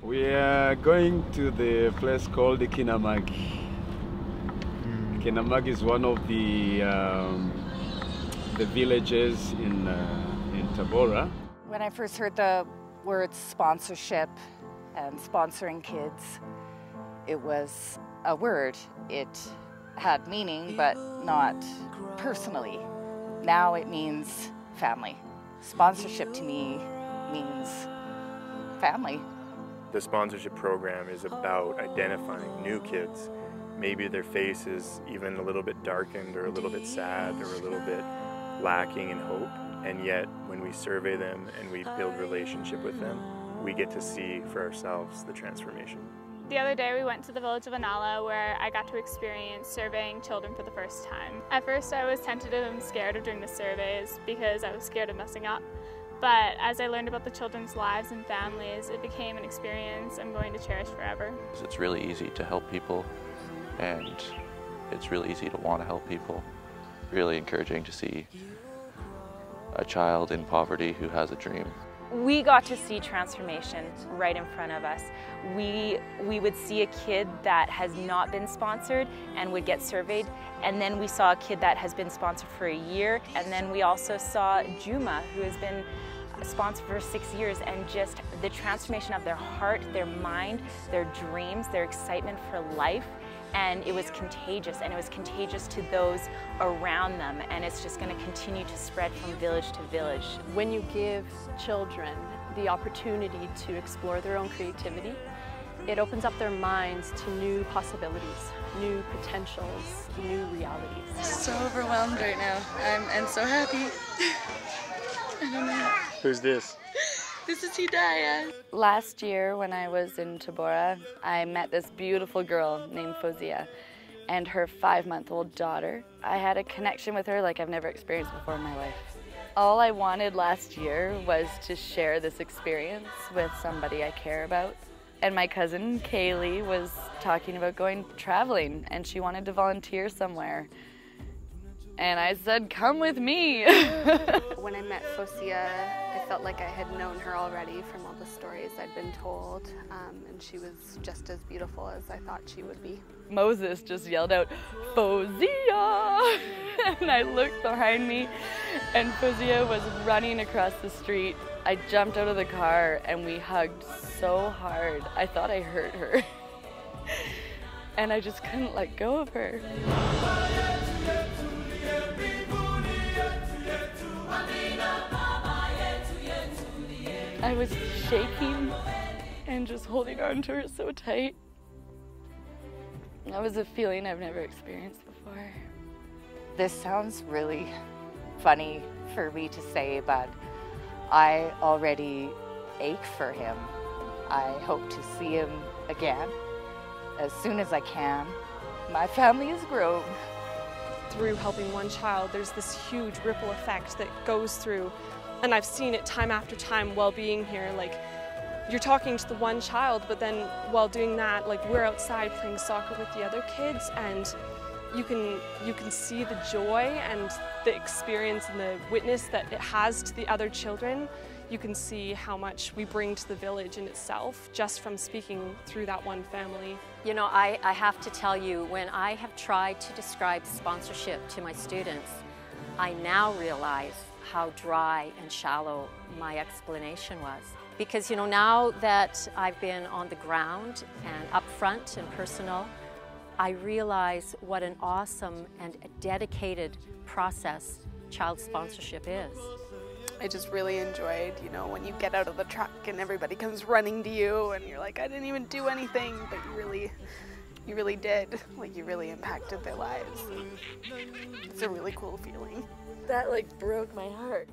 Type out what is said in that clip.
We are going to the place called the Kinamagi. Kinamagi is one of the villages in Tabora. When I first heard the words sponsorship and sponsoring kids, it was a word. It had meaning, but not personally. Now it means family. Sponsorship to me means family. The sponsorship program is about identifying new kids. Maybe their face is even a little bit darkened or a little bit sad or a little bit lacking in hope. And yet when we survey them and we build relationship with them, we get to see for ourselves the transformation. The other day we went to the village of Anala where I got to experience surveying children for the first time. At first I was tentative and scared of doing the surveys because I was scared of messing up. But as I learned about the children's lives and families, it became an experience I'm going to cherish forever. It's really easy to help people, and it's really easy to want to help people. Really encouraging to see a child in poverty who has a dream. We got to see transformation right in front of us. We would see a kid that has not been sponsored and would get surveyed, and then we saw a kid that has been sponsored for a year, and then we also saw Juma, who has been sponsored for 6 years, and just the transformation of their heart, their mind, their dreams, their excitement for life. And it was contagious, and it was contagious to those around them, and it's just going to continue to spread from village to village. When you give children the opportunity to explore their own creativity, it opens up their minds to new possibilities, new potentials, new realities. So overwhelmed right now. I'm so happy. I don't know. Who's this? This is Hidayah. Last year when I was in Tabora, I met this beautiful girl named Fozia and her 5-month-old daughter. I had a connection with her like I've never experienced before in my life. All I wanted last year was to share this experience with somebody I care about. And my cousin KAYLIE was talking about going traveling, and she wanted to volunteer somewhere. And I said, come with me. When I met Fozia, I felt like I had known her already from all the stories I'd been told, and she was just as beautiful as I thought she would be. Moses just yelled out, Fozia! And I looked behind me, and Fozia was running across the street. I jumped out of the car, and we hugged so hard. I thought I hurt her. And I just couldn't let go of her. I was shaking and just holding on to her so tight. That was a feeling I've never experienced before. This sounds really funny for me to say, but I already ache for him. I hope to see him again as soon as I can. My family has grown. Through helping one child, there's this huge ripple effect that goes through, and I've seen it time after time while being here. Like, you're talking to the one child, but then while doing that, like, we're outside playing soccer with the other kids, and you can see the joy and the experience and the witness that it has to the other children. You can see how much we bring to the village in itself just from speaking through that one family. You know, I have to tell you, when I have tried to describe sponsorship to my students, I now realize how dry and shallow my explanation was. Because, you know, now that I've been on the ground and up front and personal, I realize what an awesome and a dedicated process child sponsorship is. I just really enjoyed, you know, when you get out of the truck and everybody comes running to you and you're like, I didn't even do anything, but you really did. Like, you really impacted their lives. It's a really cool feeling. That like broke my heart.